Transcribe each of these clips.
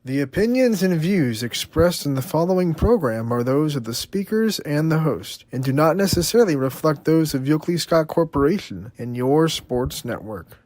The opinions and views expressed in the following program are those of the speakers and the host, and do not necessarily reflect those of Yoakley Scott Corporation and your sports network.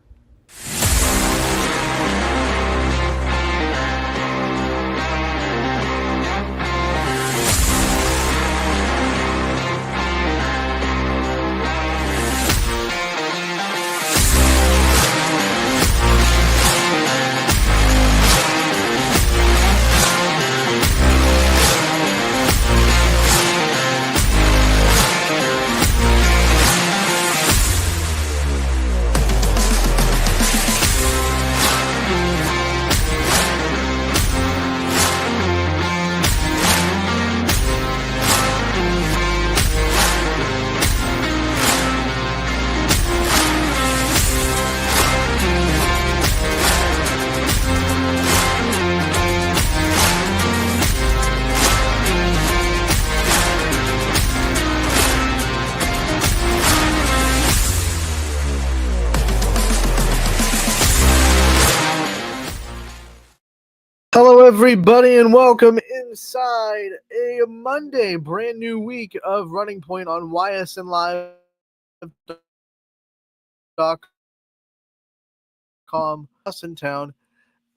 Hello, everybody, and welcome inside a Monday, brand new week of Running Point on YSNLive.com. Us in town.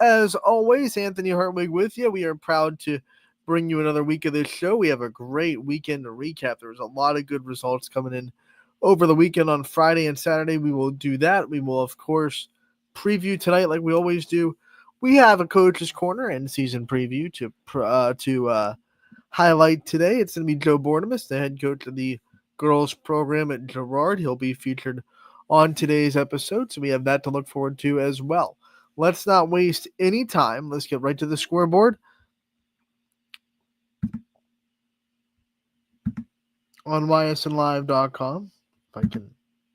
As always, Anthony Hartwig with you. We are proud to bring you another week of this show. We have a great weekend to recap. There was a lot of good results coming in over the weekend on Friday and Saturday. We will do that. We will, of course, preview tonight like we always do. We have a coach's corner and season preview to highlight today. It's going to be Joe Bornemus, the head coach of the girls program at Girard. He'll be featured on today's episode, so we have that to look forward to as well. Let's not waste any time. Let's get right to the scoreboard on ysnlive.com. If I can,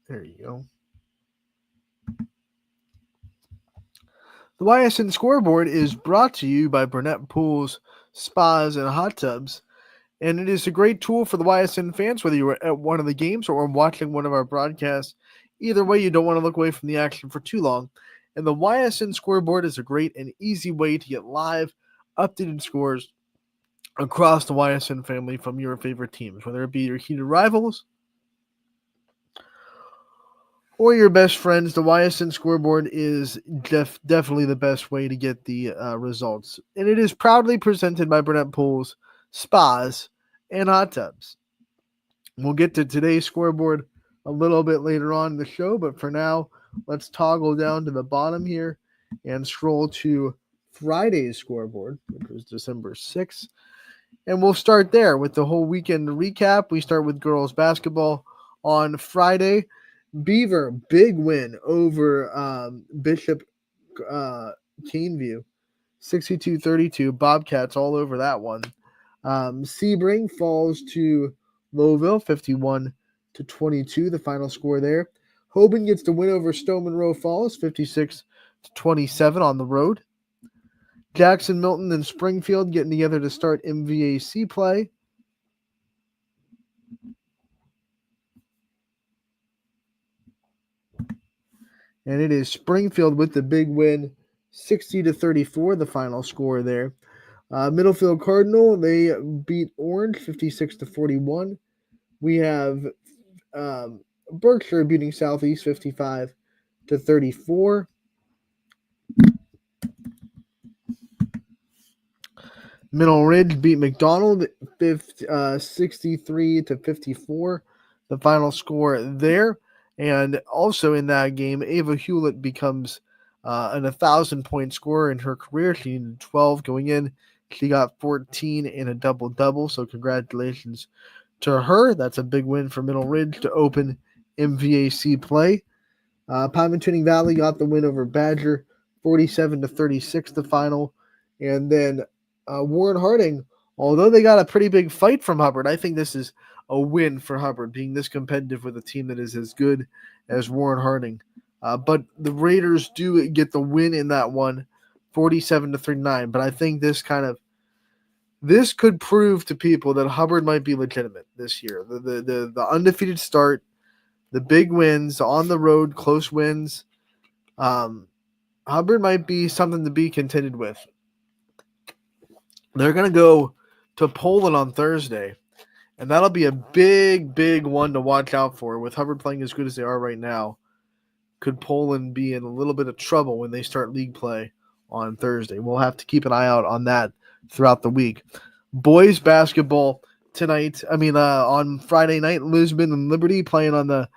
there you go. The YSN scoreboard is brought to you by Burnett Pools, Spas, and Hot Tubs. And it is a great tool for the YSN fans, whether you were at one of the games or watching one of our broadcasts. Either way, you don't want to look away from the action for too long. And the YSN scoreboard is a great and easy way to get live, updated scores across the YSN family from your favorite teams, whether it be your heated rivals or your best friends. The YSN scoreboard is definitely the best way to get the results. And it is proudly presented by Burnett Pools, Spas, and Hot Tubs. We'll get to today's scoreboard a little bit later on in the show, but for now, let's toggle down to the bottom here and scroll to Friday's scoreboard, which was December 6th. And we'll start there with the whole weekend recap. We start with girls basketball on Friday. Beaver, big win over Bishop Caneview, 62-32. Bobcats all over that one. Sebring falls to Lowville, 51-22, the final score there. Hoban gets the win over Stowe Monroe Falls, 56-27 on the road. Jackson, Milton, and Springfield getting together to start MVAC play. And it is Springfield with the big win, 60-34, the final score there. Middlefield Cardinal, they beat Orange, 56-41. We have Berkshire beating Southeast, 55-34. Middle Ridge beat McDonald, 63-54, the final score there. And also in that game, Ava Hewlett becomes an 1,000-point scorer in her career. She needed 12 going in. She got 14 in a double-double, so congratulations to her. That's a big win for Middle Ridge to open MVAC play. Pymatuning Valley got the win over Badger, 47-36 the final. And then Warren Harding, although they got a pretty big fight from Hubbard, I think this is a win for Hubbard, being this competitive with a team that is as good as Warren Harding. But the Raiders do get the win in that one, 47-39. But I think this could prove to people that Hubbard might be legitimate this year. The undefeated start, the big wins on the road, close wins. Hubbard might be something to be contended with. They're going to go to Poland on Thursday, and that'll be a big, big one to watch out for. With Hubbard playing as good as they are right now, could Poland be in a little bit of trouble when they start league play on Thursday? We'll have to keep an eye out on that throughout the week. Boys basketball tonight. On Friday night, Lisbon and Liberty playing on the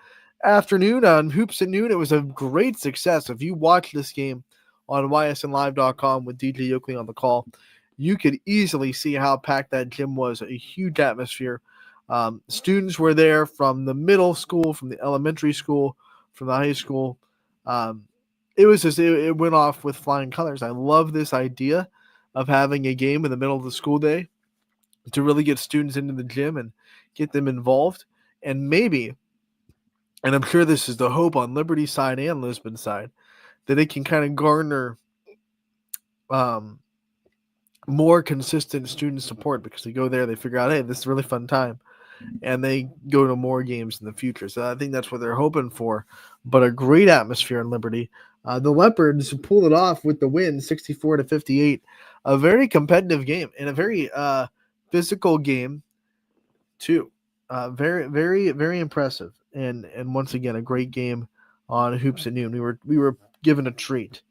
afternoon on Hoops at Noon. It was a great success. If you watch this game on ysnlive.com with DJ Oakley on the call, you could easily see how packed that gym was. A huge atmosphere. Students were there from the middle school, from the elementary school, from the high school. It went off with flying colors. I love this idea of having a game in the middle of the school day to really get students into the gym and get them involved. And maybe, and I'm sure this is the hope on Liberty side and Lisbon side, that it can kind of garner more consistent student support, because they go there, they figure out, hey, this is a really fun time, and they go to more games in the future. So I think that's what they're hoping for. But a great atmosphere in Liberty. The Leopards pulled it off with the win, 64-58. A very competitive game and a very physical game too. Very, very, very impressive. And once again, a great game on Hoops at Noon. We were given a treat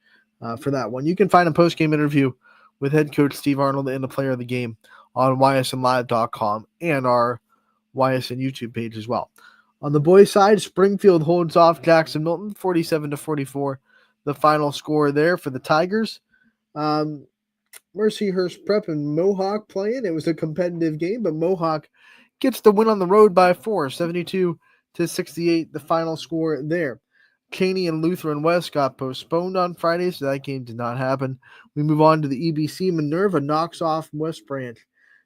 for that one. You can find a post game interview with head coach Steve Arnold and the player of the game on ysnlive.com and our YSN YouTube page as well. On the boys' side, Springfield holds off Jackson Milton 47-44. The final score there for the Tigers. Mercyhurst Prep and Mohawk playing. It was a competitive game, but Mohawk gets the win on the road by 4, 72-68. The final score there. Cheney and Lutheran West got postponed on Friday, so that game did not happen. We move on to the EBC. Minerva knocks off West Branch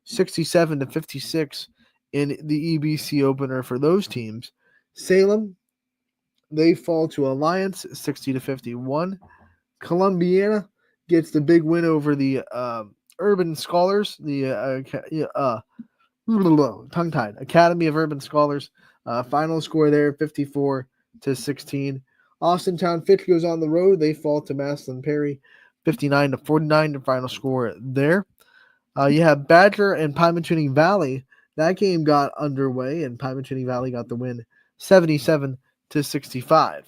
67-56 in the EBC opener for those teams. Salem, they fall to Alliance 60-51. Columbiana gets the big win over the Urban Scholars, the tongue-tied Academy of Urban Scholars. Final score there, 54-16. Austintown Fitch goes on the road. They fall to Maslin Perry, 59-49. The final score there. You have Badger and Pymatuning Valley. That game got underway, and Pymatuning Valley got the win, 77-65.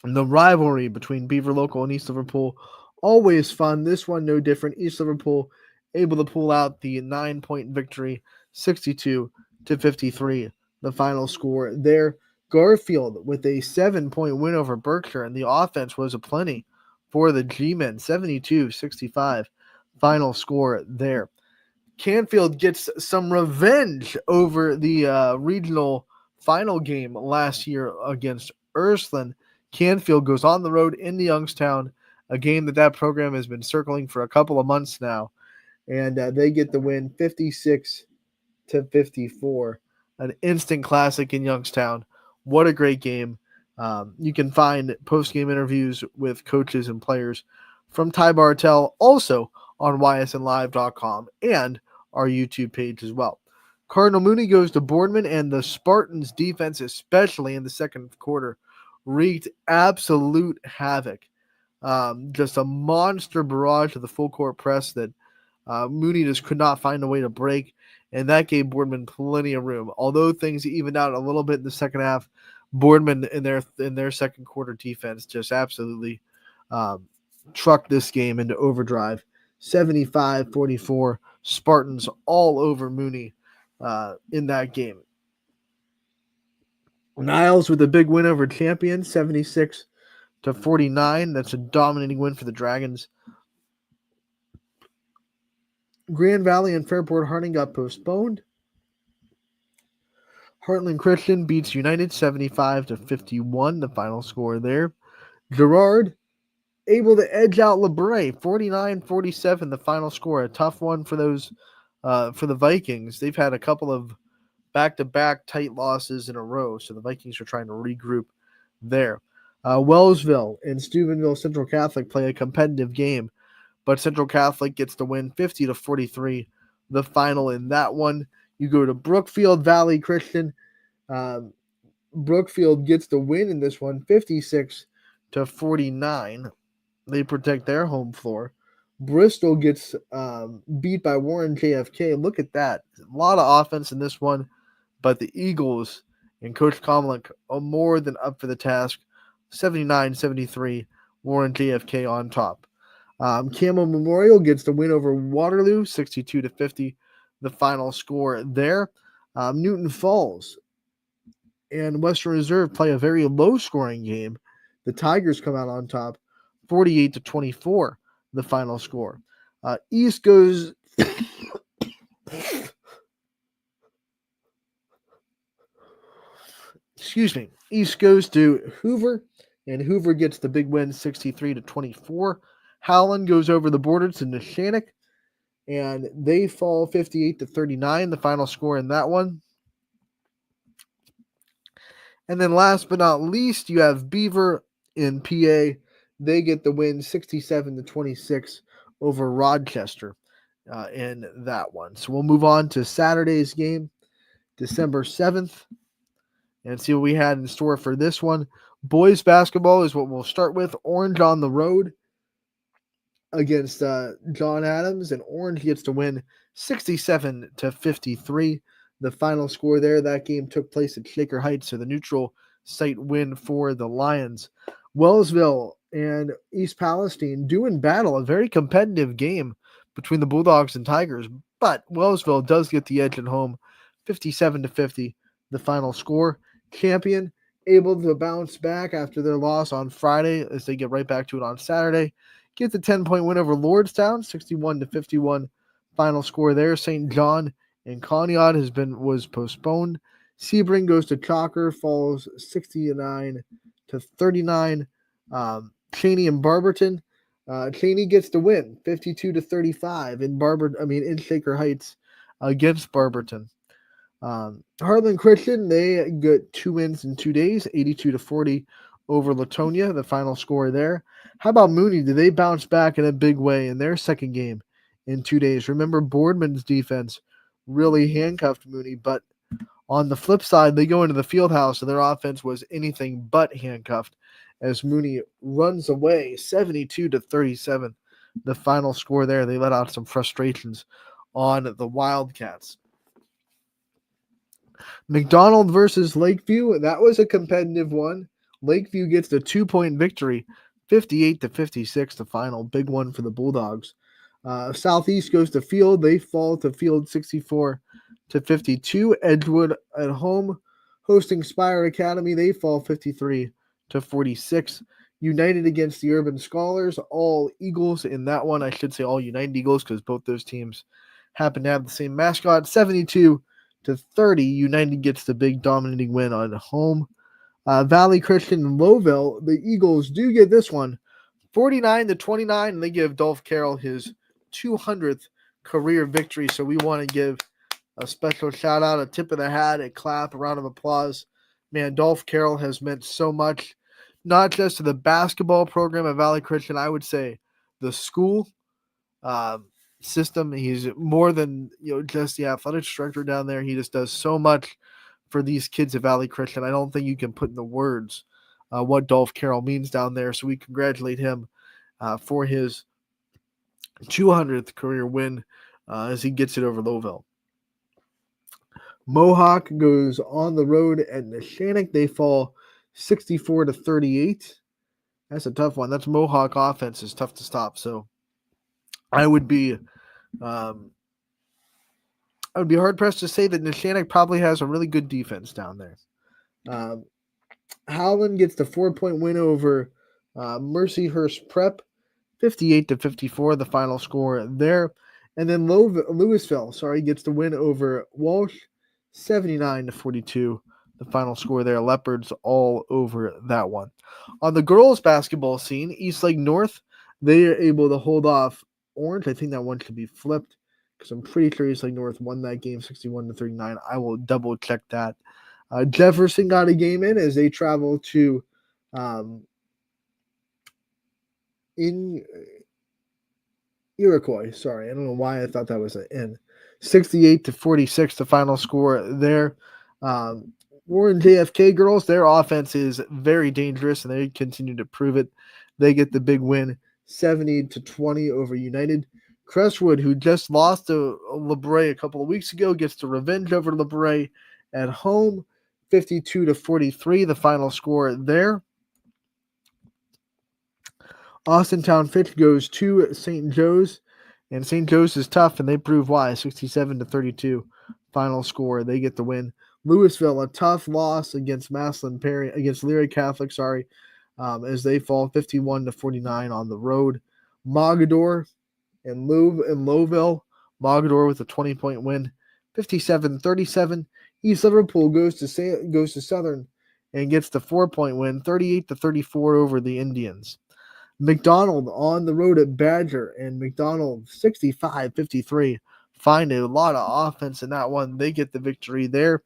And the rivalry between Beaver Local and East Liverpool, always fun. This one no different. East Liverpool able to pull out the 9-point victory, 62-53. The final score there. Garfield with a 7-point win over Berkshire, and the offense was aplenty for the G-men, 72-65. Final score there. Canfield gets some revenge over the regional final game last year against Ursuline. Canfield goes on the road into Youngstown, a game that program has been circling for a couple of months now, and they get the win 56-54. An instant classic in Youngstown. What a great game. You can find post-game interviews with coaches and players from Ty Bartell also on ysnlive.com and our YouTube page as well. Cardinal Mooney goes to Boardman, and the Spartans' defense, especially in the second quarter, wreaked absolute havoc. Just a monster barrage of the full court press that Mooney just could not find a way to break, and that gave Boardman plenty of room. Although things evened out a little bit in the second half, Boardman in their second quarter defense just absolutely trucked this game into overdrive. 75-44, Spartans all over Mooney in that game. Niles with a big win over Champion, 76-49. That's a dominating win for the Dragons. Grand Valley and Fairport Harding got postponed. Heartland Christian beats United 75-51, the final score there. Girard able to edge out LeBray 49-47, the final score. A tough one for those for the Vikings. They've had a couple of back-to-back tight losses in a row, so the Vikings are trying to regroup there. Wellsville and Steubenville Central Catholic play a competitive game, but Central Catholic gets the win 50-43, the final in that one. You go to Brookfield Valley Christian. Brookfield gets the win in this one, 56-49. They protect their home floor. Bristol gets beat by Warren JFK. Look at that. A lot of offense in this one, but the Eagles and Coach Comlick are more than up for the task. 79-73, Warren JFK on top. Campbell Memorial gets the win over Waterloo, 62-50, the final score there. Newton Falls and Western Reserve play a very low-scoring game. The Tigers come out on top, 48-24, the final score. East goes. Excuse me. East goes to Hoover, and Hoover gets the big win, 63-24. Howland goes over the border to Neshannock, and they fall 58-39, the final score in that one. And then last but not least, you have Beaver in PA. They get the win 67-26 over Rochester in that one. So we'll move on to Saturday's game, December 7th, and see what we had in store for this one. Boys basketball is what we'll start with. Orange on the road against John Adams, and Orange gets to win 67-53. The final score there, that game took place at Shaker Heights, so the neutral site win for the Lions. Wellsville and East Palestine doing battle, a very competitive game between the Bulldogs and Tigers, but Wellsville does get the edge at home, 57-50, the final score. Champion able to bounce back after their loss on Friday as they get right back to it on Saturday. Get the 10-point win over Lordstown, 61-51, final score there. St. John and Conneaut was postponed. Sebring goes to Chalker, falls 69-39. Cheney and Barberton. Cheney gets the win, 52-35 in Shaker Heights against Barberton. Heartland Christian, they get 2 wins in 2 days, 82-40 over Latonia, the final score there. How about Mooney? Did they bounce back in a big way in their second game in 2 days? Remember, Boardman's defense really handcuffed Mooney, but on the flip side, they go into the field house and their offense was anything but handcuffed as Mooney runs away 72-37, the final score there. They let out some frustrations on the Wildcats. McDonald versus Lakeview, that was a competitive one. Lakeview gets the 2-point victory, 58-56, the final big one for the Bulldogs. Southeast goes to Field. They fall to Field 64-52. Edgewood at home, hosting Spire Academy. They fall 53-46. United against the Urban Scholars. All Eagles in that one. I should say all United Eagles because both those teams happen to have the same mascot. 72-30. United gets the big dominating win on home. Valley Christian and Lowville, the Eagles do get this one, 49-29, and they give Dolph Carroll his 200th career victory. So we want to give a special shout out, a tip of the hat, a clap, a round of applause. Man, Dolph Carroll has meant so much, not just to the basketball program at Valley Christian, I would say the school system. He's more than just the athletics director down there. He just does so much for these kids at Valley Christian. I don't think you can put in the words what Dolph Carroll means down there. So we congratulate him for his 200th career win as he gets it over Lowville. Mohawk goes on the road at Neshannock. They fall 64-38. That's a tough one. That's Mohawk offense is tough to stop. So I would be hard pressed to say that Neshannock probably has a really good defense down there. Howland gets the 4-point win over Mercyhurst Prep, 58-54, the final score there. And then Louisville, gets the win over Walsh, 79-42, the final score there. Leopards all over that one. On the girls' basketball scene, Eastlake North, they are able to hold off Orange. I think that one should be flipped because I'm pretty sure Eastlake North won that game 61-39. I will double check that. Jefferson got a game in as they travel to in Iroquois. Sorry, I don't know why I thought that was an in. 68-46, the final score there. Warren JFK girls, their offense is very dangerous, and they continue to prove it. They get the big win, 70-20 over United. Crestwood, who just lost to LeBray a couple of weeks ago, gets the revenge over LeBray at home, 52-43, the final score there. Austintown Fitch goes to St. Joe's, and St. Joe's is tough, and they prove why. 67-32, final score. They get the win. Louisville, a tough loss against Maslin Perry, against Leary Catholic, as they fall 51-49 on the road. Mogador and Lowville. Mogador with a 20-point win, 57-37. East Liverpool goes to Southern and gets the 4-point win, 38-34 over the Indians. McDonald on the road at Badger, and McDonald 65-53. Find a lot of offense in that one. They get the victory there.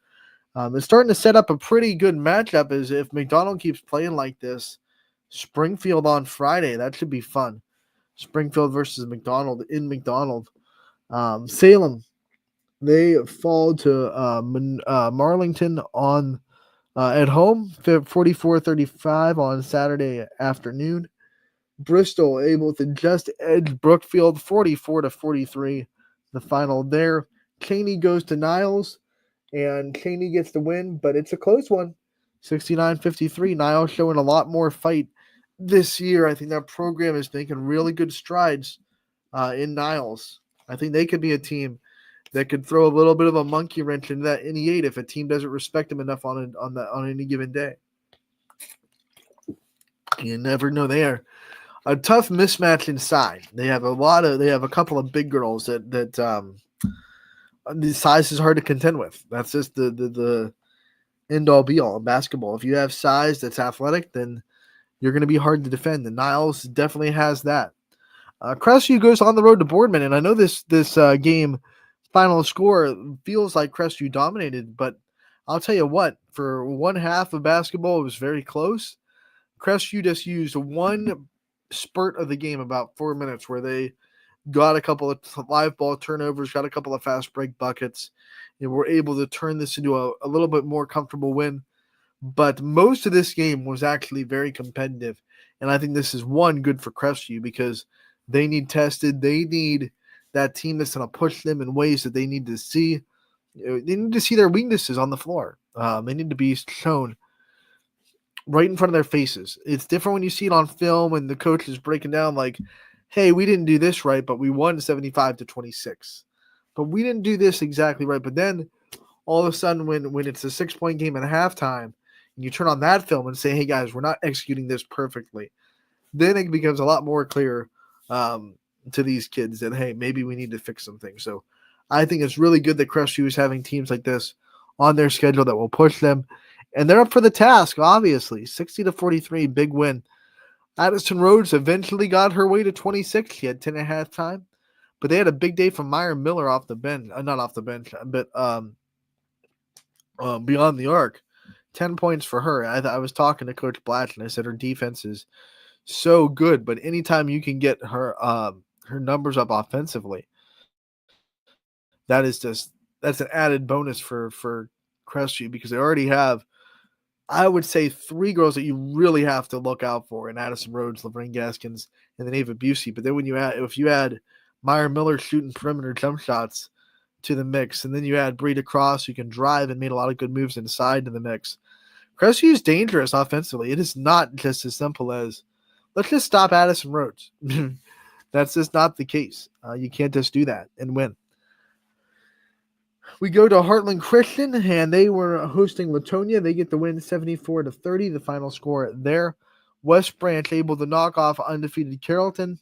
It's starting to set up a pretty good matchup as if McDonald keeps playing like this. Springfield on Friday. That should be fun. Springfield versus McDonald in McDonald. Salem, they fall to Marlington on at home, 44-35 on Saturday afternoon. Bristol able to just edge Brookfield 44-43. The final there. Cheney goes to Niles, and Cheney gets the win, but it's a close one. 69-53. Niles showing a lot more fight this year. I think that program is making really good strides in Niles. I think they could be a team that could throw a little bit of a monkey wrench into that NE8 if a team doesn't respect them enough on any given day. You never know. They are a tough mismatch inside. They have a couple of big girls that the size is hard to contend with. That's just the end all be all in basketball. If you have size that's athletic, then you're going to be hard to defend. The Niles definitely has that. Crestview goes on the road to Boardman, and I know this game final score feels like Crestview dominated, but I'll tell you what, for one half of basketball, it was very close. Crestview just used one spurt of the game, about 4 minutes, where they got a couple of live ball turnovers, got a couple of fast break buckets, and were able to turn this into a little bit more comfortable win. But most of this game was actually very competitive, and I think this is one good for Crestview because they need tested. They need that team that's going to push them in ways that they need to see. They need to see their weaknesses on the floor. They need to be shown right in front of their faces. It's different when you see it on film and the coach is breaking down like, hey, we didn't do this right, but we won 75-26. But we didn't do this exactly right. But then all of a sudden when it's a 6-point game at halftime and you turn on that film and say, hey, guys, we're not executing this perfectly, then it becomes a lot more clear to these kids that, hey, maybe we need to fix some things. So I think it's really good that Crestview is having teams like this on their schedule that will push them. And they're up for the task, obviously. 60-43, big win. Addison Rhodes eventually got her way to 26. She had 10 at halftime. But they had a big day from Meyer Miller off the bench. Not off the bench, but beyond the arc. 10 points for her. I was talking to Coach Blatch, and I said her defense is so good. But anytime you can get her numbers up offensively, that's an added bonus for Crestview because they already have, I would say, 3 girls that you really have to look out for in Addison Rhodes, Lorraine Gaskins, and then Ava Busey. But then if you add Meyer Miller shooting perimeter jump shots to the mix, and then you add Breida Cross, who can drive and made a lot of good moves inside to the mix, Crestview is dangerous offensively. It is not just as simple as, let's just stop Addison Rhodes. That's just not the case. You can't just do that and win. We go to Heartland Christian, and they were hosting Latonia. They get the win 74-30, the final score there. West Branch able to knock off undefeated Carrollton,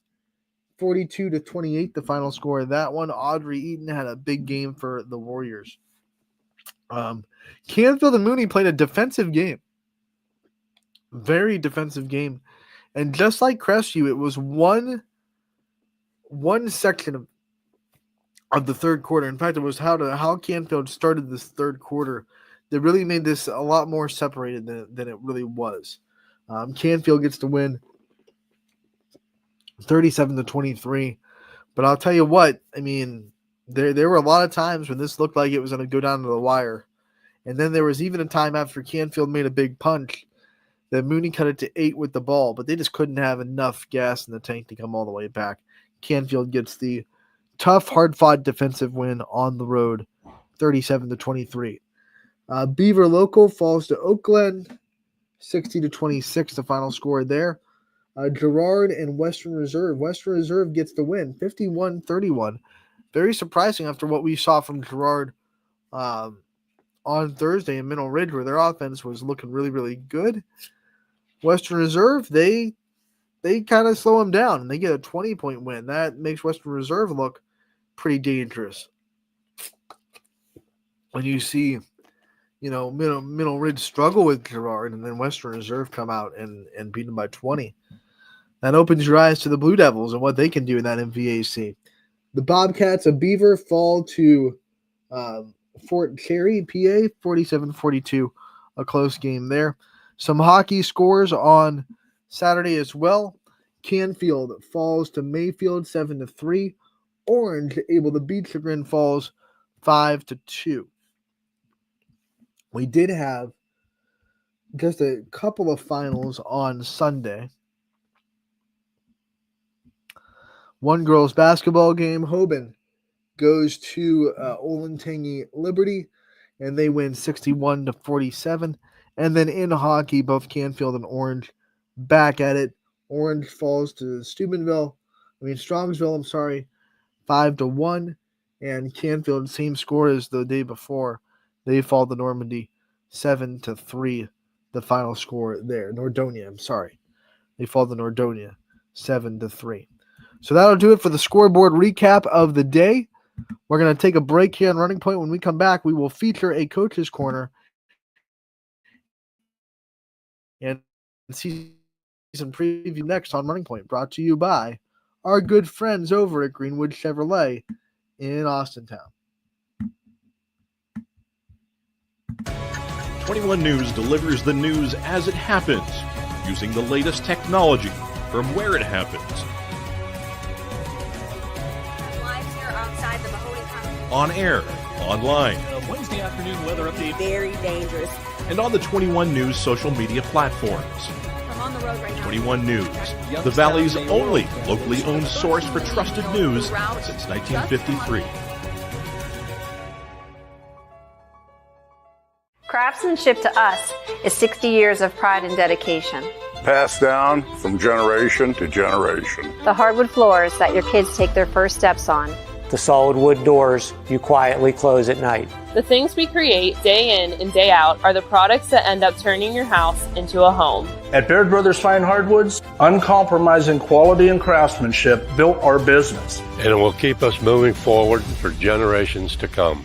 42-28, the final score of that one. Audrey Eaton had a big game for the Warriors. Canfield and Mooney played a defensive game. Very defensive game. And just like Crestview, it was one section of the third quarter. In fact, it was how Canfield started this third quarter that really made this a lot more separated than it really was. Canfield gets to win 37-23. But I'll tell you what, I mean, there were a lot of times when this looked like it was going to go down to the wire. And then there was even a time after Canfield made a big punch Then Mooney cut it to 8 with the ball, but they just couldn't have enough gas in the tank to come all the way back. Canfield gets the tough, hard-fought defensive win on the road, 37-23. Beaver Local falls to Oakland, 60-26, the final score there. Girard and Western Reserve. Western Reserve gets the win, 51-31. Very surprising after what we saw from Girard on Thursday in Mineral Ridge, where their offense was looking really, really good. Western Reserve, they kind of slow them down, and they get a 20-point win. That makes Western Reserve look pretty dangerous. When you see, Mineral Ridge struggle with Girard, and then Western Reserve come out and beat them by 20. That opens your eyes to the Blue Devils and what they can do in that MVAC. The Bobcats of Beaver fall to Fort Cherry, PA, 47-42, a close game there. Some hockey scores on Saturday as well. Canfield falls to Mayfield 7-3. Orange able to beat Chagrin Falls 5-2. We did have just a couple of finals on Sunday. One girls basketball game. Hoban goes to Olentangy Liberty, and they win 61-47. And then in hockey, both Canfield and Orange back at it. Orange falls to Strongsville, 5-1. And Canfield, same score as the day before. They fall to Normandy, 7-3, the final score there. Nordonia. They fall to Nordonia, 7-3. So that'll do it for the scoreboard recap of the day. We're going to take a break here on Running Point. When we come back, we will feature a coach's corner and season preview next on Running Point, brought to you by our good friends over at Greenwood Chevrolet in Austintown. 21 News delivers the news as it happens, using the latest technology from where it happens. Live here outside the Mahoney County. On air, online, Wednesday afternoon weather update. Very dangerous. and on the 21 News social media platforms. I'm on the road right now. 21 News, the Valley's only locally owned source for trusted news since 1953. Craftsmanship to us is 60 years of pride and dedication. Passed down from generation to generation. The hardwood floors that your kids take their first steps on. The solid wood doors you quietly close at night. The things we create day in and day out are the products that end up turning your house into a home. At Baird Brothers Fine Hardwoods, uncompromising quality and craftsmanship built our business. And it will keep us moving forward for generations to come.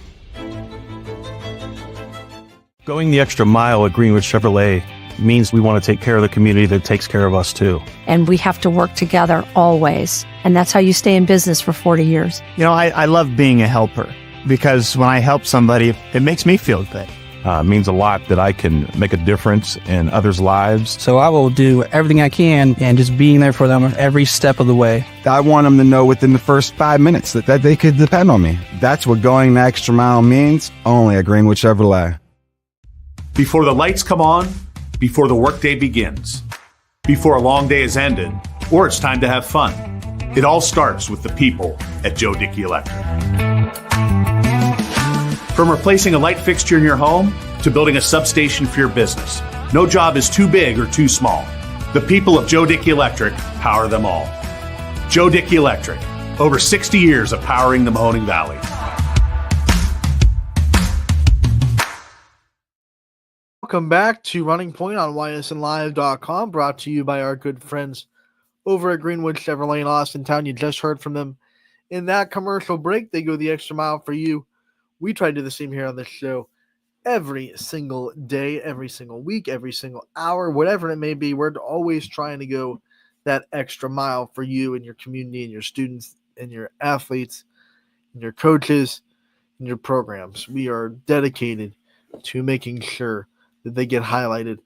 Going the extra mile at Greenwood Chevrolet means we want to take care of the community that takes care of us too. And we have to work together always. And that's how you stay in business for 40 years. I love being a helper because when I help somebody, it makes me feel good. It means a lot that I can make a difference in others' lives. So I will do everything I can and just being there for them every step of the way. I want them to know within the first 5 minutes that they could depend on me. That's what going the extra mile means, only at Greenwood Chevrolet. Before the lights come on, before the workday begins, before a long day is ended, or it's time to have fun. It all starts with the people at Joe Dickey Electric. From replacing a light fixture in your home to building a substation for your business, no job is too big or too small. The people of Joe Dickey Electric power them all. Joe Dickey Electric, over 60 years of powering the Mahoning Valley. Welcome back to Running Point on ysnlive.com, brought to you by our good friends over at Greenwood Chevrolet in Austintown. You just heard from them in that commercial break. They go the extra mile for you. We try to do the same here on this show every single day, every single week, every single hour, whatever it may be. We're always trying to go that extra mile for you and your community and your students and your athletes and your coaches and your programs. We are dedicated to making sure that they get highlighted.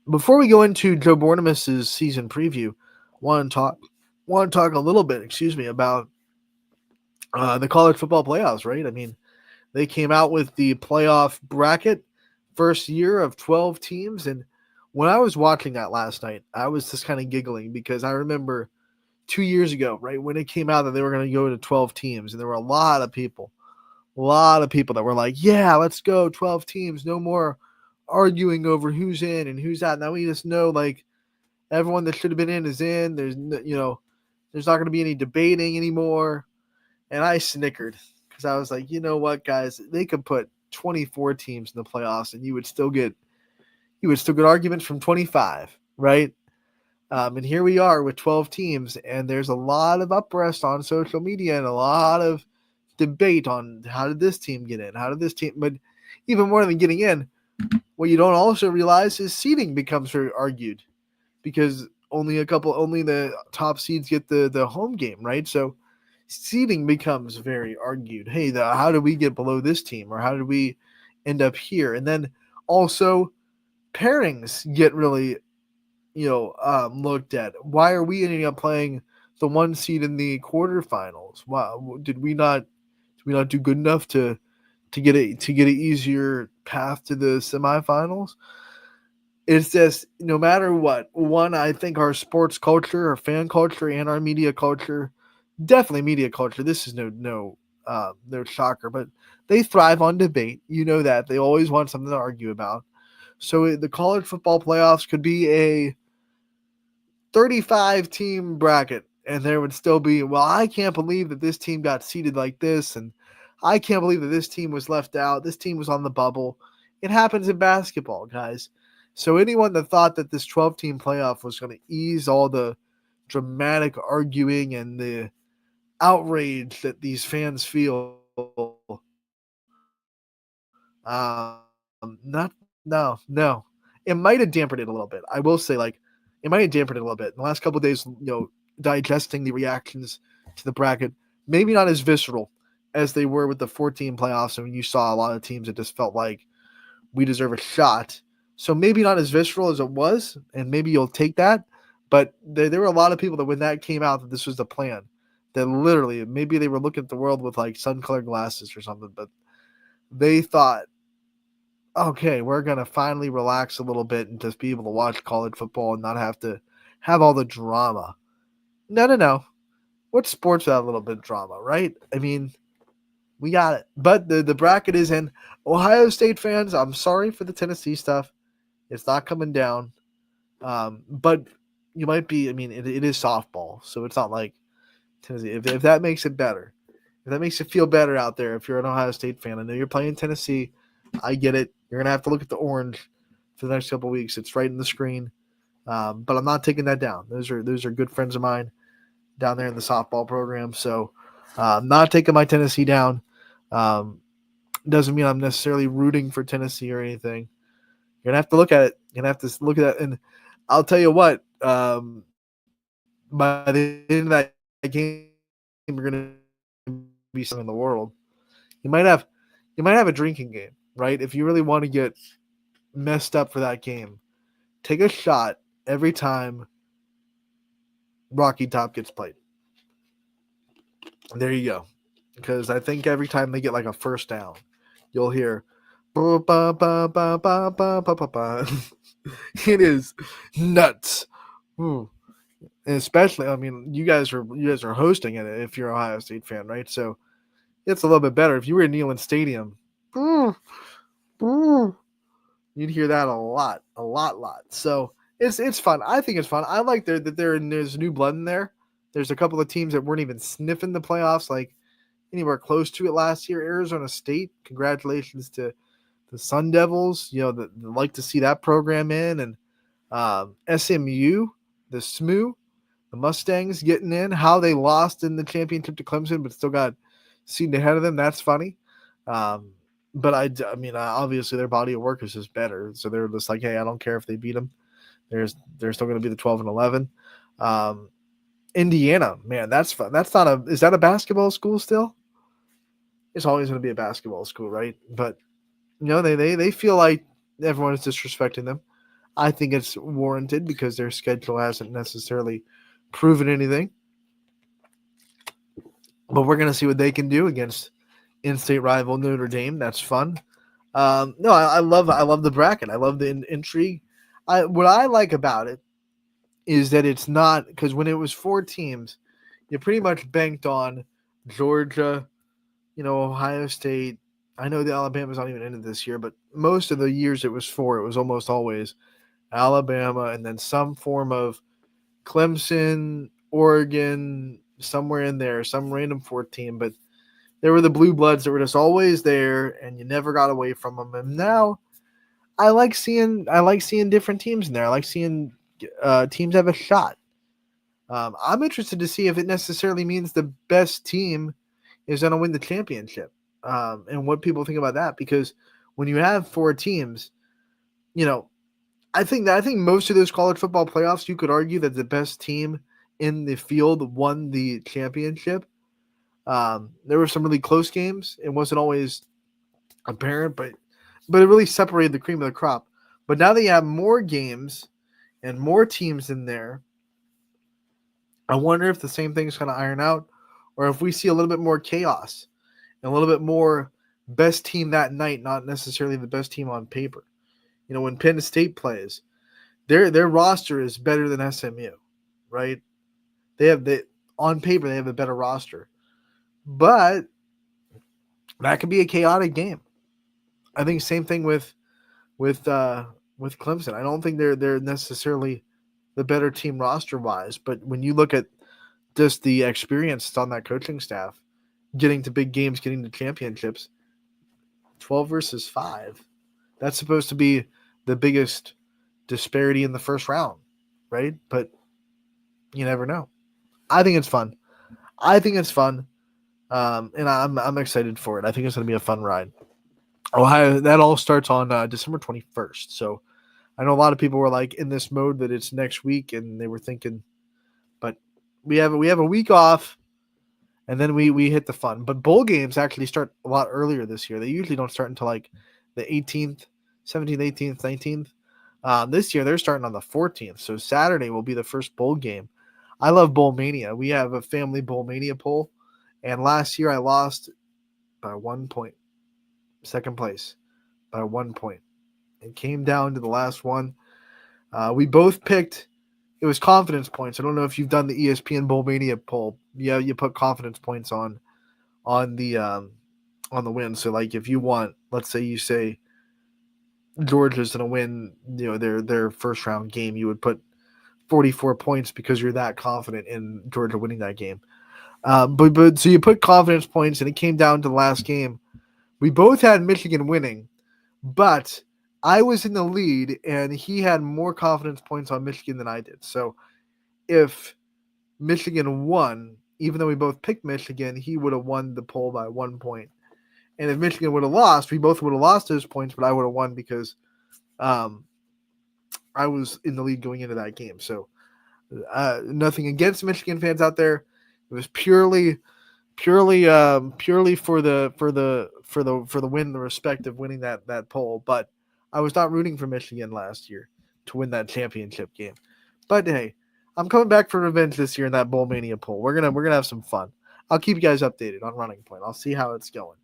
Before we go into Joe Bornemus's season preview, want to talk a little bit, about the college football playoffs, right? I mean, they came out with the playoff bracket, first year of 12 teams, and when I was watching that last night, I was just kind of giggling because I remember 2 years ago, right, when it came out that they were going to go to 12 teams, and there were a lot of people that were like, yeah, let's go 12 teams, no more arguing over who's in and who's out. Now we just know, like, everyone that should have been in is in. There's there's not going to be any debating anymore. And I snickered because I was like, you know what, guys, they could put 24 teams in the playoffs and you would still get arguments from 25, right? And here we are with 12 teams, and there's a lot of uprest on social media and a lot of debate on how did this team get in, how did this team, but even more than getting in, what you don't also realize is seeding becomes very argued because only the top seeds get the home game, right? So seeding becomes very argued. Hey, how did we get below this team, or how did we end up here? And then also pairings get really looked at. Why are we ending up playing the one seed in the quarterfinals? Wow, did we not do good enough to get an easier path to the semifinals? It's just, no matter what, one, I think our sports culture, our fan culture, and our media culture, definitely media culture, this is no shocker, but they thrive on debate. You know that. They always want something to argue about. So the college football playoffs could be a 35 team bracket, and there would still be, well, I can't believe that this team got seeded like this, and I can't believe that this team was left out. This team was on the bubble. It happens in basketball, guys. So anyone that thought that this 12-team playoff was going to ease all the dramatic arguing and the outrage that these fans feel, no. It might have dampened it a little bit. I will say, like, it might have dampened it a little bit. In the last couple of days, digesting the reactions to the bracket, maybe not as visceral as they were with the 14 playoffs. I mean, you saw a lot of teams that just felt like we deserve a shot. So maybe not as visceral as it was, and maybe you'll take that. But there were a lot of people that when that came out that this was the plan, that literally maybe they were looking at the world with like sun-colored glasses or something, but they thought, okay, we're going to finally relax a little bit and just be able to watch college football and not have to have all the drama. No. What's sports without a little bit of drama, right? I mean, we got it. But the bracket is in. Ohio State fans, I'm sorry for the Tennessee stuff. It's not coming down. But you might be, I mean, it is softball, so it's not like Tennessee. If that makes it better, if that makes it feel better out there, if you're an Ohio State fan, I know you're playing Tennessee. I get it. You're going to have to look at the orange for the next couple of weeks. It's right in the screen. But I'm not taking that down. Those are good friends of mine down there in the softball program. So I'm not taking my Tennessee down. Doesn't mean I'm necessarily rooting for Tennessee or anything. You're going to have to look at it. You're going to have to look at it. And I'll tell you what, by the end of that game, we're going to be something in the world. You might have a drinking game, right? If you really want to get messed up for that game, take a shot every time Rocky Top gets played. There you go. Because I think every time they get like a first down, you'll hear ba, ba, ba, ba, ba, ba, ba, ba, ba. It is nuts. And especially, I mean, you guys are hosting it if you're an Ohio State fan, right? So it's a little bit better. If you were in Neyland Stadium, you'd hear that a lot. So it's fun. I think it's fun. I like that there's new blood in there. There's a couple of teams that weren't even sniffing the playoffs, like anywhere close to it last year. Arizona State, congratulations to the Sun Devils. You know, they like to see that program in, and SMU, the SMU, the Mustangs getting in. How they lost in the championship to Clemson, but still got seated ahead of them. That's funny. But I mean, obviously their body of work is just better. So they're just like, hey, I don't care if they beat them. They're still going to be the 12 and 11. Indiana, man, that's fun. Is that a basketball school still? It's always going to be a basketball school, right? But they feel like everyone is disrespecting them. I think it's warranted because their schedule hasn't necessarily proven anything. But we're going to see what they can do against in-state rival Notre Dame. That's fun. I love the bracket. I love the intrigue. What I like about it is that it's not, because when it was 4 teams, you pretty much banked on Georgia, Ohio State. I know the Alabama's not even in it this year, but most of the years it was 4. It was almost always Alabama and then some form of Clemson, Oregon, somewhere in there, some random 4th team. But there were the blue bloods that were just always there, and you never got away from them. And now I like seeing different teams in there. I like seeing teams have a shot. I'm interested to see if it necessarily means the best team is going to win the championship, and what people think about that. Because when you have 4 teams, I think most of those college football playoffs, you could argue that the best team in the field won the championship. There were some really close games. It wasn't always apparent, but it really separated the cream of the crop. But now that you have more games and more teams in there, I wonder if the same thing's going to iron out, or if we see a little bit more chaos and a little bit more best team that night, not necessarily the best team on paper. When Penn State plays, their roster is better than SMU, right? On paper they have a better roster, but that could be a chaotic game. I think same thing with Clemson. I don't think they're necessarily the better team roster wise, but when you look at just the experience on that coaching staff, getting to big games, getting to championships, 12 versus 5, that's supposed to be the biggest disparity in the first round, right? But you never know. I think it's fun. And I'm excited for it. I think it's going to be a fun ride. Ohio, that all starts on December 21st. So I know a lot of people were like in this mode that it's next week, and they were thinking, but we have a week off, and then we hit the fun. But bowl games actually start a lot earlier this year. They usually don't start until like the 18th, 17th, 18th, 19th. This year they're starting on the 14th. So Saturday will be the first bowl game. I love Bowl Mania. We have a family Bowl Mania poll, and last year I lost by 1 point. Second place by 1 point. It came down to the last one. We both picked. It was confidence points. I don't know if you've done the ESPN Bowl Mania poll. Yeah, you put confidence points on the win. So like if you want, let's say you say Georgia's going to win, their first round game, you would put 44 points because you're that confident in Georgia winning that game. But so you put confidence points, and it came down to the last game. We both had Michigan winning, but I was in the lead, and he had more confidence points on Michigan than I did. So if Michigan won, even though we both picked Michigan, he would have won the poll by 1 point. And if Michigan would have lost, we both would have lost those points, but I would have won because I was in the lead going into that game. So nothing against Michigan fans out there. It was purely for the win, the respect of winning that poll. But I was not rooting for Michigan last year to win that championship game. But hey, I'm coming back for revenge this year in that Bowl Mania poll. We're gonna have some fun. I'll keep you guys updated on Running Point. I'll see how it's going.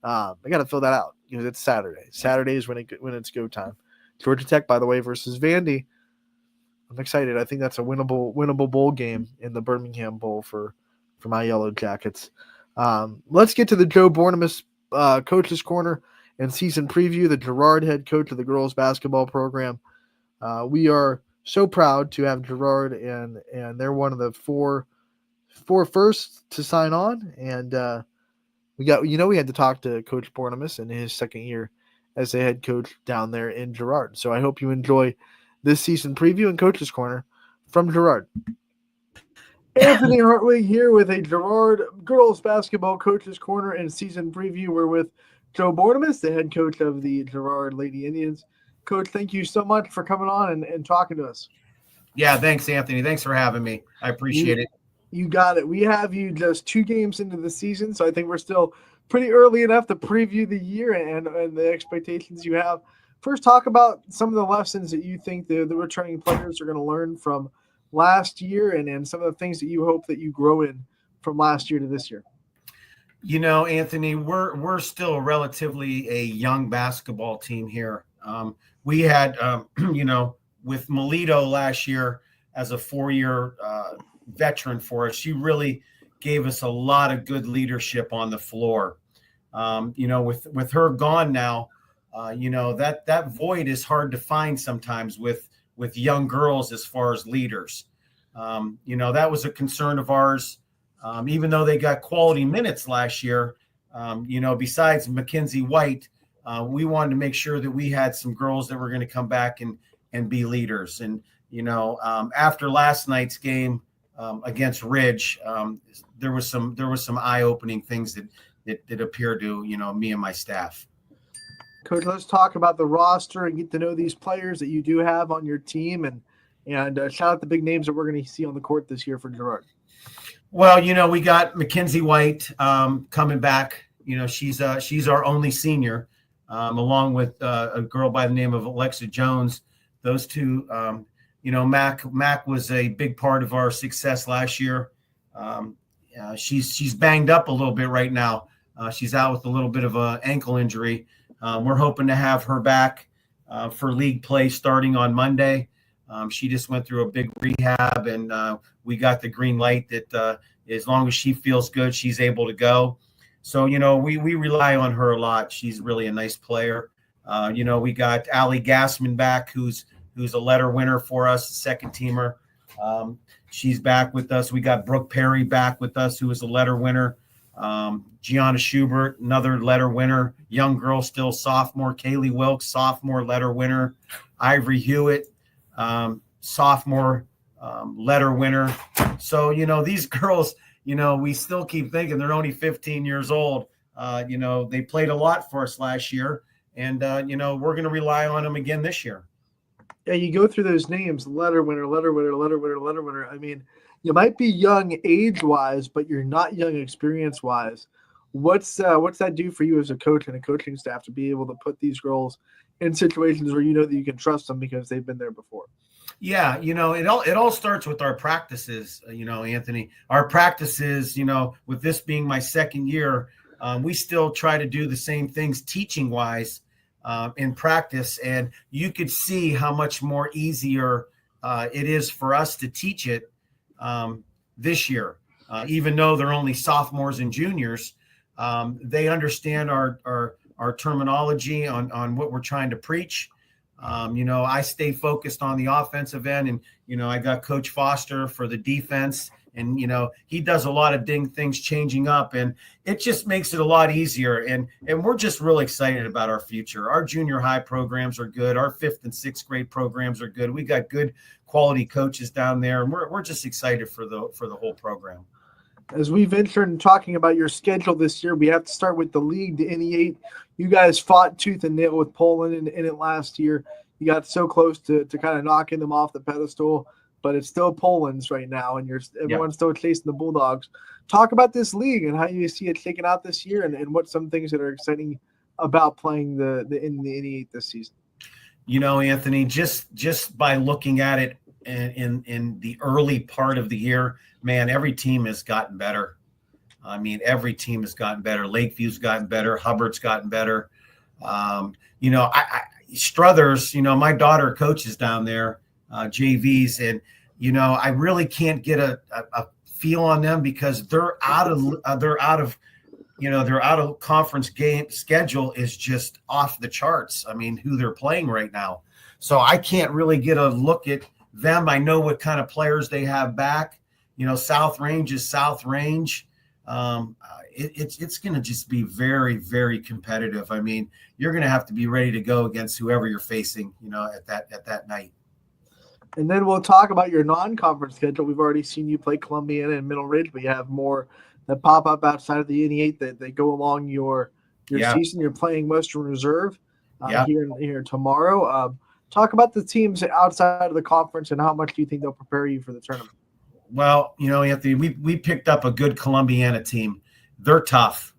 I got to fill that out because it's Saturday. Saturday is when it's go time. Georgia Tech, by the way, versus Vandy. I'm excited. I think that's a winnable bowl game in the Birmingham Bowl for my Yellow Jackets. Let's get to the Joe Bornemus Coach's Corner and season preview. The Girard head coach of the girls basketball program. We are so proud to have Girard, and they're one of the four first to sign on. And we had to talk to Coach Bornemus in his second year as the head coach down there in Girard. So I hope you enjoy this season preview and Coach's Corner from Girard. Anthony Hartwig here with a Girard girls basketball Coach's Corner and season preview. We're with Joe Bornemus, the head coach of the Girard Lady Indians. Coach, thank you so much for coming on and talking to us. Yeah, thanks, Anthony. Thanks for having me. I appreciate it. You got it. We have you just 2 games into the season, so I think we're still pretty early enough to preview the year and the expectations you have. First, talk about some of the lessons that you think the returning players are going to learn from last year and some of the things that you hope that you grow in from last year to this year. Anthony, we're still relatively a young basketball team here. We had, with Melito last year as a 4-year veteran for us, she really gave us a lot of good leadership on the floor. With her gone now, that void is hard to find sometimes with young girls as far as leaders. That was a concern of ours. Even though they got quality minutes last year, besides Mackenzie White, we wanted to make sure that we had some girls that were going to come back and be leaders. And, after last night's game against Ridge, there was some eye-opening things that appeared to, me and my staff. Coach, let's talk about the roster and get to know these players that you do have on your team, and shout out the big names that we're going to see on the court this year for Girard. Well, we got Mackenzie White coming back. She's our only senior, along with a girl by the name of Alexa Jones. Those two, Mac was a big part of our success last year. She's banged up a little bit right now. She's out with a little bit of an ankle injury. We're hoping to have her back for league play starting on Monday. She just went through a big rehab, and we got the green light that as long as she feels good, she's able to go. So, we rely on her a lot. She's really a nice player. We got Allie Gassman back, who's a letter winner for us, second teamer. She's back with us. We got Brooke Perry back with us, who is a letter winner. Gianna Schubert, another letter winner. Young girl, still sophomore. Kaylee Wilkes, sophomore, letter winner. Ivory Hewitt, sophomore, letter winner. So, these girls, we still keep thinking they're only 15 years old. They played a lot for us last year, and, we're going to rely on them again this year. Yeah, you go through those names, letter winner, letter winner, letter winner, letter winner. I mean, you might be young age-wise, but you're not young experience-wise. What's that do for you as a coach and a coaching staff to be able to put these girls in situations where that you can trust them because they've been there before? Yeah, it all starts with our practices, Anthony. Our practices, with this being my second year, we still try to do the same things teaching-wise in practice, and you could see how much more easier it is for us to teach it this year. Even though they're only sophomores and juniors, they understand our terminology on what we're trying to preach. I stay focused on the offensive end, and, I got Coach Foster for the defense, and, he does a lot of things changing up, and it just makes it a lot easier. And we're just really excited about our future. Our junior high programs are good. Our 5th and 6th grade programs are good. We got good quality coaches down there, and we're just excited for the whole program. As we venture in talking about your schedule this year, we have to start with the league, the NE8. You guys fought tooth and nail with Poland in it last year. You got so close to kind of knocking them off the pedestal, but it's still Poland's right now, and everyone's still chasing the Bulldogs. Talk about this league and how you see it shaking out this year, and what some things that are exciting about playing in the NE8 this season. Anthony, just by looking at it in the early part of the year, man, every team has gotten better. I mean, every team has gotten better. Lakeview's gotten better. Hubbard's gotten better. Struthers, my daughter coaches down there, JVs, and, I really can't get a feel on them because they're out of conference game schedule is just off the charts. I mean, who they're playing right now. So I can't really get a look at them. I know what kind of players they have back. South Range is South Range. It's going to just be very, very competitive. I mean, you're going to have to be ready to go against whoever you're facing, at that night. And then we'll talk about your non-conference schedule. We've already seen you play Columbiana and Middle Ridge, but you have more that pop up outside of the NE8 that they go along your season. You're playing Western Reserve here tomorrow. Talk about the teams outside of the conference and how much do you think they'll prepare you for the tournament? Well, Anthony, we picked up a good Columbiana team. They're tough.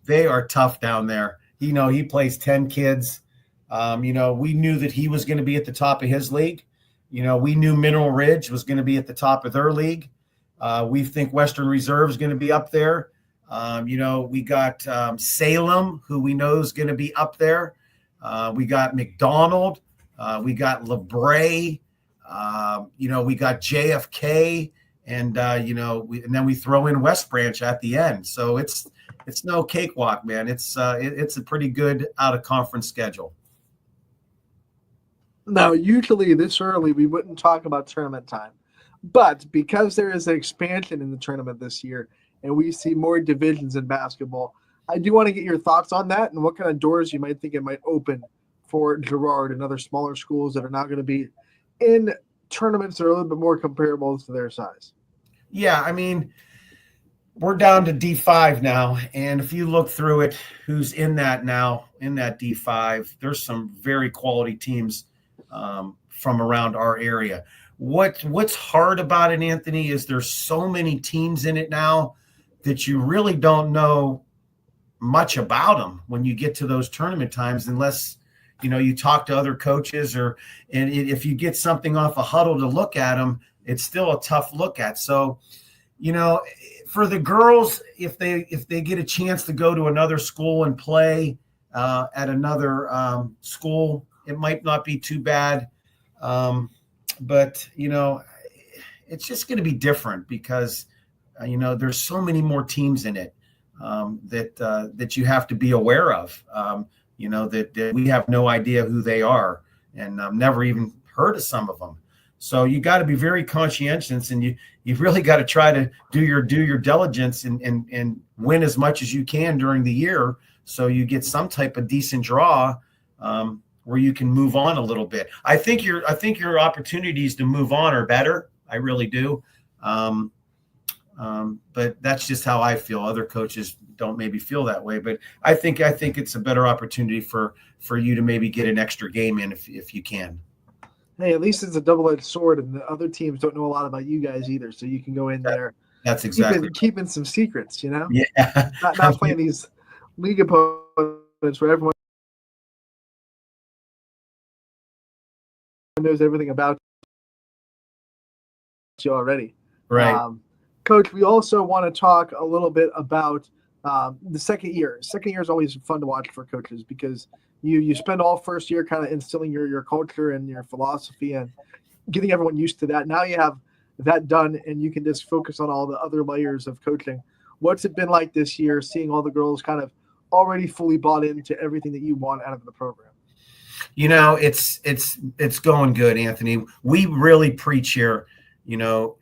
They are tough down there. He plays 10 kids. We knew that he was going to be at the top of his league. We knew Mineral Ridge was going to be at the top of their league. We think Western Reserve is going to be up there. We got Salem, who we know is going to be up there. We got McDonald. We got LeBray. We got JFK, and and then we throw in West Branch at the end. So it's no cakewalk, man. It's a pretty good out of conference schedule. Now, usually this early, we wouldn't talk about tournament time. But because there is an expansion in the tournament this year and we see more divisions in basketball, I do want to get your thoughts on that and what kind of doors you might think it might open for Girard and other smaller schools that are now going to be in tournaments that are a little bit more comparable to their size. Yeah, I mean, we're down to D5 now. And if you look through it, who's in that now, in that D5, there's some very quality teams from around our area. What's hard about it, Anthony, is there's so many teams in it now that you really don't know much about them when you get to those tournament times, unless you talk to other coaches if you get something off a huddle to look at them, it's still a tough look at. So, for the girls, if they get a chance to go to another school and play at another school, it might not be too bad. But it's just going to be different because, there's so many more teams in it that you have to be aware of, that we have no idea who they are, and I've never even heard of some of them. So you got to be very conscientious, and you've really got to try to do your diligence and win as much as you can during the year, so you get some type of decent draw where you can move on a little bit. I think your opportunities to move on are better. I really do. But that's just how I feel. Other coaches don't maybe feel that way, but I think it's a better opportunity for you to maybe get an extra game in if you can. Hey, at least it's a double-edged sword, and the other teams don't know a lot about you guys either, so you can go in there. That's exactly keeping some secrets, Yeah. not playing these league opponents where everyone knows everything about you already. Right. Coach, we also want to talk a little bit about the second year. Second year is always fun to watch for coaches because you spend all first year kind of instilling your culture and your philosophy and getting everyone used to that. Now you have that done and you can just focus on all the other layers of coaching. What's it been like this year, seeing all the girls kind of already fully bought into everything that you want out of the program? It's going good, Anthony. We really preach here, you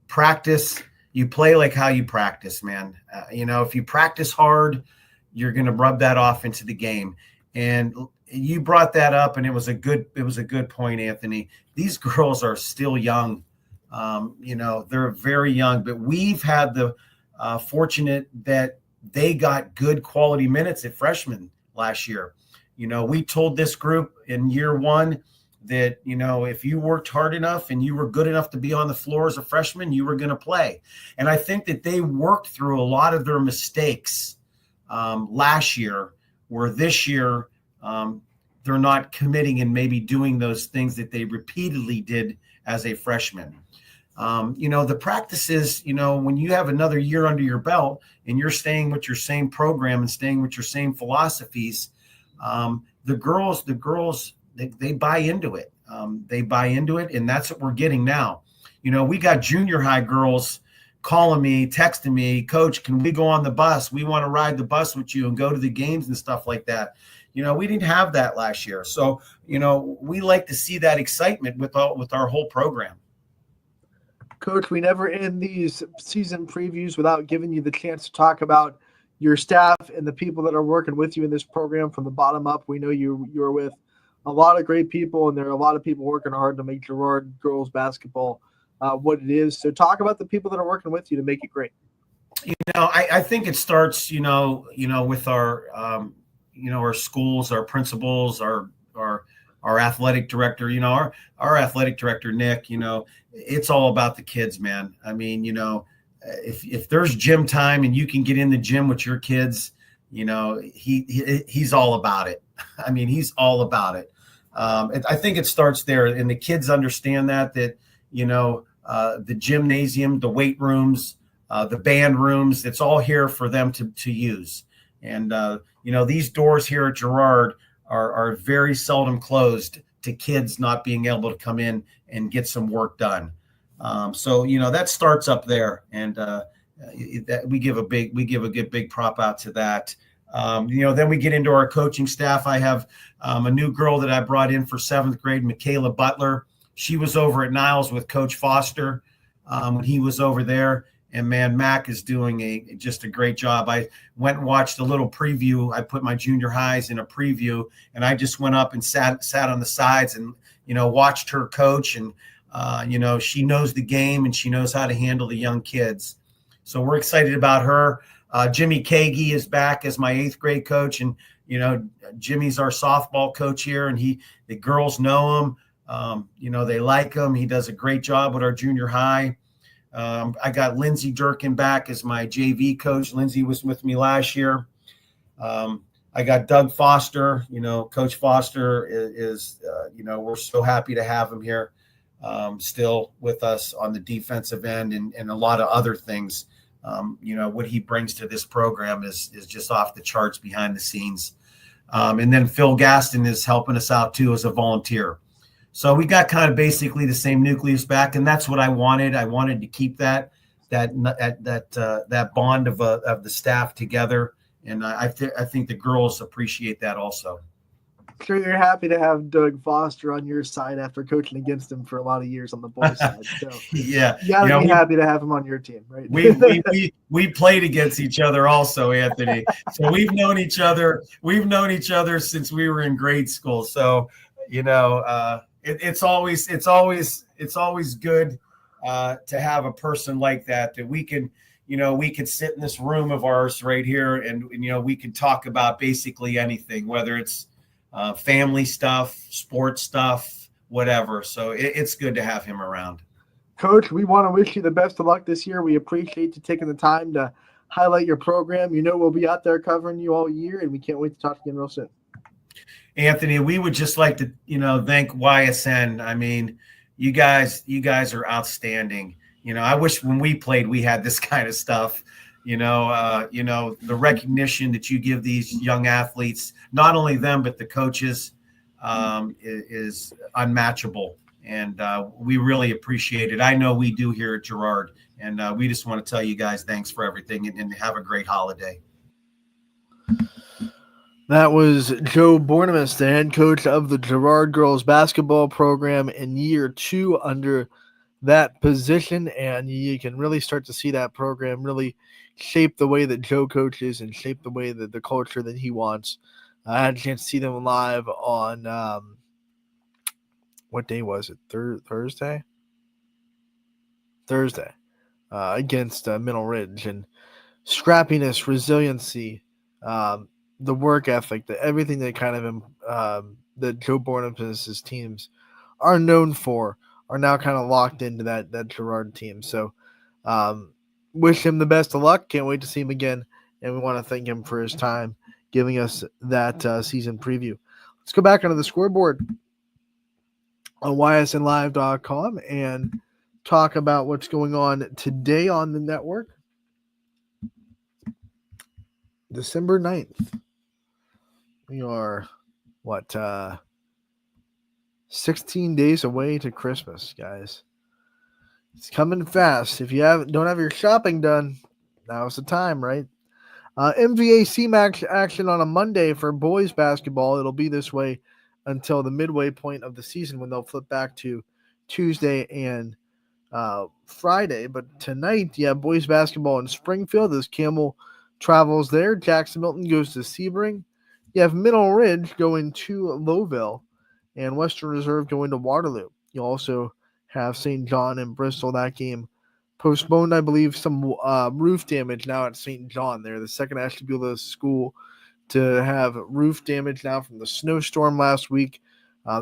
practice, you play like how you practice, man. If you practice hard, you're going to rub that off into the game. And you brought that up, and it was a good point, Anthony. These girls are still young. They're very young, but we've had the fortunate that they got good quality minutes at freshman last year. We told this group in year one that, if you worked hard enough and you were good enough to be on the floor as a freshman, you were going to play. And I think that they worked through a lot of their mistakes last year, where this year they're not committing and maybe doing those things that they repeatedly did as a freshman. The practices, when you have another year under your belt and you're staying with your same program and staying with your same philosophies, the girls, they buy into it. They buy into it, and that's what we're getting now. We got junior high girls calling me, texting me, Coach, can we go on the bus? We want to ride the bus with you and go to the games and stuff like that. We didn't have that last year. So, we like to see that excitement with our whole program. Coach, we never end these season previews without giving you the chance to talk about your staff and the people that are working with you in this program from the bottom up. We know you're with a lot of great people, and there are a lot of people working hard to make Girard girls basketball what it is. So talk about the people that are working with you to make it great. I think it starts, with our, our schools, our principals, our athletic director, our athletic director, Nick, it's all about the kids, man. I mean, if there's gym time and you can get in the gym with your kids, he's all about it. I mean, he's all about it. I think it starts there, and the kids understand that the gymnasium, the weight rooms, the band rooms, it's all here for them to use. And, these doors here at Girard are very seldom closed to kids not being able to come in and get some work done. So that starts up there, and that we give a big prop out to that. Then we get into our coaching staff. I have a new girl that I brought in for 7th grade, Michaela Butler. She was over at Niles with Coach Foster when he was over there. And man, Mac is doing just a great job. I went and watched a little preview. I put my junior highs in a preview, and I just went up and sat on the sides and watched her coach. And she knows the game and she knows how to handle the young kids. So we're excited about her. Jimmy Kagi is back as my 8th grade coach, and Jimmy's our softball coach here, and the girls know him. They like him. He does a great job with our junior high. I got Lindsay Durkin back as my JV coach. Lindsay was with me last year. I got Doug Foster. Coach Foster is we're so happy to have him here still with us on the defensive end and a lot of other things. What he brings to this program is just off the charts behind the scenes. And then Phil Gaston is helping us out too as a volunteer. So we got kind of basically the same nucleus back, and that's what I wanted. I wanted to keep that bond of the staff together, and I think the girls appreciate that also. Sure, you're happy to have Doug Foster on your side after coaching against him for a lot of years on the boys' side. So yeah, you gotta be happy to have him on your team, right? we played against each other also, Anthony. So we've known each other. We've known each other since we were in grade school. So it's always good to have a person like that we can sit in this room of ours right here and we can talk about basically anything, whether it's family stuff, sports stuff, whatever. So it's good to have him around. Coach, we want to wish you the best of luck this year. We appreciate you taking the time to highlight your program. We'll be out there covering you all year, and we can't wait to talk again real soon. Anthony, we would just like to, thank YSN. I mean, you guys are outstanding. I wish when we played, we had this kind of stuff. The recognition that you give these young athletes, not only them, but the coaches, is unmatchable. And we really appreciate it. I know we do here at Girard. And we just want to tell you guys thanks for everything and have a great holiday. That was Joe Bornemus, the head coach of the Girard girls basketball program in year 2 under that position. And you can really start to see that program really shape the way that Joe coaches and shape the way that the culture that he wants. I had a chance to see them live on, what day was it? Thursday? Thursday against Middle Ridge. And scrappiness, resiliency, the work ethic, everything that kind of that Joe Bornemus's teams are known for are now kind of locked into that Girard team. So wish him the best of luck. Can't wait to see him again. And we want to thank him for his time giving us that season preview. Let's go back onto the scoreboard on ysnlive.com and talk about what's going on today on the network. December 9th. We are, 16 days away to Christmas, guys. It's coming fast. If you don't have your shopping done, now's the time, right? MVAC match action on a Monday for boys basketball. It'll be this way until the midway point of the season when they'll flip back to Tuesday and Friday. But tonight, boys basketball in Springfield as Camel travels there. Jackson Milton goes to Sebring. You have Middle Ridge going to Lowville and Western Reserve going to Waterloo. You also have St. John and Bristol. That game postponed, I believe, some roof damage now at St. John there. The second Ashtabula school to have roof damage now from the snowstorm last week.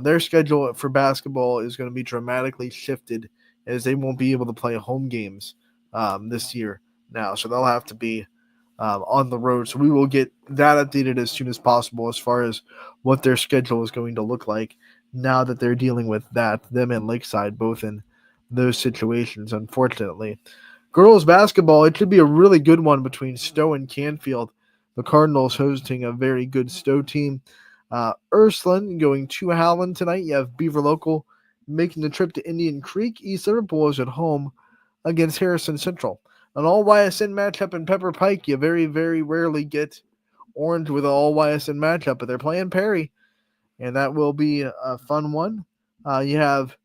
Their schedule for basketball is going to be dramatically shifted as they won't be able to play home games this year now. So they'll have to be on the road. So we will get that updated as soon as possible as far as what their schedule is going to look like now that they're dealing with that, them and Lakeside both in those situations, unfortunately. Girls basketball, it should be a really good one between Stowe and Canfield. The Cardinals hosting a very good Stowe team. Ursuline going to Howland tonight. You have Beaver Local making the trip to Indian Creek. East Liverpool is at home against Harrison Central. An all YSN matchup in Pepper Pike. You very, very rarely get Orange with an all YSN matchup, but they're playing Perry, and that will be a fun one. You have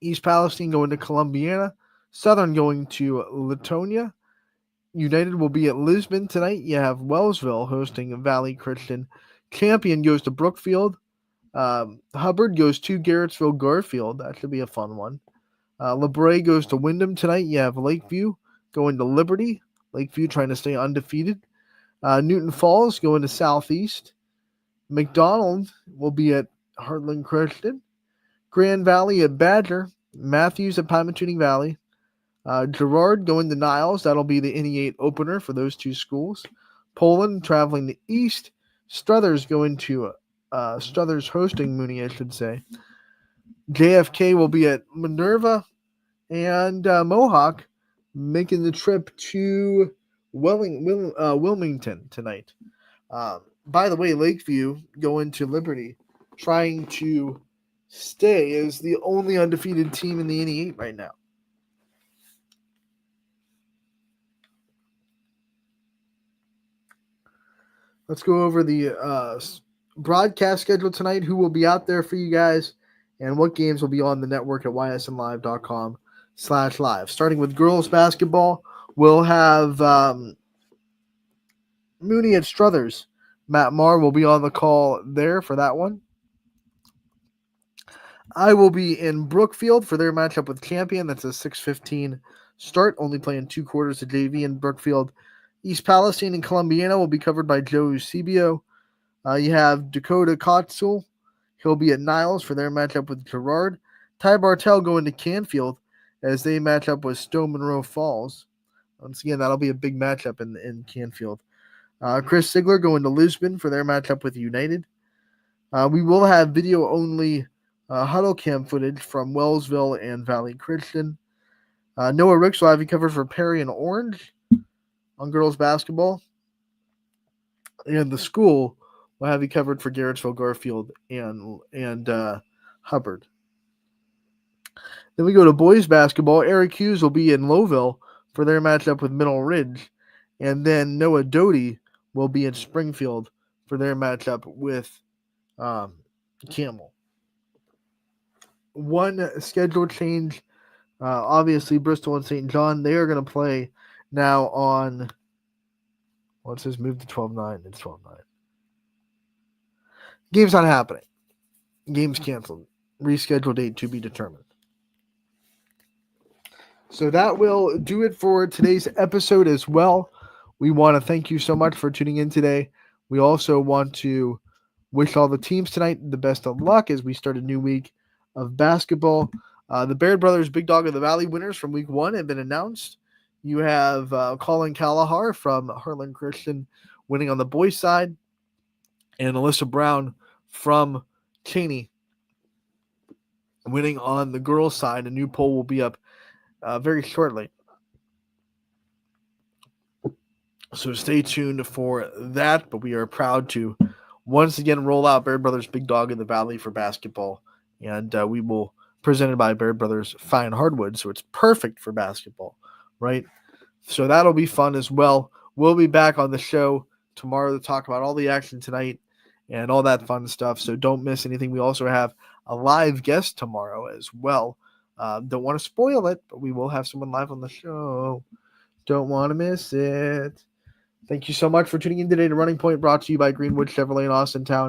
East Palestine going to Columbiana, Southern going to Latonia. United will be at Lisbon tonight. You have Wellsville hosting Valley Christian. Champion goes to Brookfield. Hubbard goes to Garrettsville Garfield. That should be a fun one. LeBray goes to Wyndham tonight. You have Lakeview going to Liberty. Lakeview trying to stay undefeated. Newton Falls going to Southeast. McDonald will be at Heartland Christian. Grand Valley at Badger. Matthews at Pymatuning Valley. Girard going to Niles. That'll be the NE8 opener for those two schools. Poland traveling to East. Struthers going to Struthers hosting Mooney, I should say. JFK will be at Minerva. And Mohawk making the trip to Wilmington tonight. By the way, Lakeview going to Liberty, trying to stay as the only undefeated team in the NE8 right now. Let's go over the broadcast schedule tonight, who will be out there for you guys, and what games will be on the network at ysnlive.com/live. Starting with girls basketball, we'll have Mooney at Struthers. Matt Marr will be on the call there for that one. I will be in Brookfield for their matchup with Champion. That's a 6:15 start, only playing 2 quarters of JV in Brookfield. East Palestine and Columbiana will be covered by Joe Eusebio. You have Dakota Kotzel. He'll be at Niles for their matchup with Girard. Ty Bartell going to Canfield as they match up with Stone Monroe Falls. Once again, that'll be a big matchup in Canfield. Chris Sigler going to Lisbon for their matchup with United. We will have video-only huddle cam footage from Wellsville and Valley Christian. Noah Ricks will have you covered for Perry and Orange on girls basketball. And the school will have you covered for Garrettsville Garfield and Hubbard. Then we go to boys basketball. Eric Hughes will be in Lowville for their matchup with Middle Ridge. And then Noah Doty will be in Springfield for their matchup with Camel. One schedule change. Obviously, Bristol and St. John, they are going to play now on, what's this, move to 12-9. It's 12-9. Game's not happening. Game's canceled. Rescheduled date to be determined. So that will do it for today's episode as well. We want to thank you so much for tuning in today. We also want to wish all the teams tonight the best of luck as we start a new week of basketball. The Baird Brothers Big Dog of the Valley winners from week 1 have been announced. You have Colin Callahar from Heartland Christian winning on the boys' side, and Alyssa Brown from Cheney winning on the girls' side. A new poll will be up very shortly. So stay tuned for that, but we are proud to once again roll out Baird Brothers Big Dog in the Valley for basketball, and we will presented by Baird Brothers Fine Hardwood, so it's perfect for basketball, right? So that'll be fun as well. We'll be back on the show tomorrow to talk about all the action tonight and all that fun stuff, so don't miss anything. We also have a live guest tomorrow as well. Don't want to spoil it, but we will have someone live on the show. Don't want to miss it. Thank you so much for tuning in today to Running Point, brought to you by Greenwood Chevrolet in Austintown.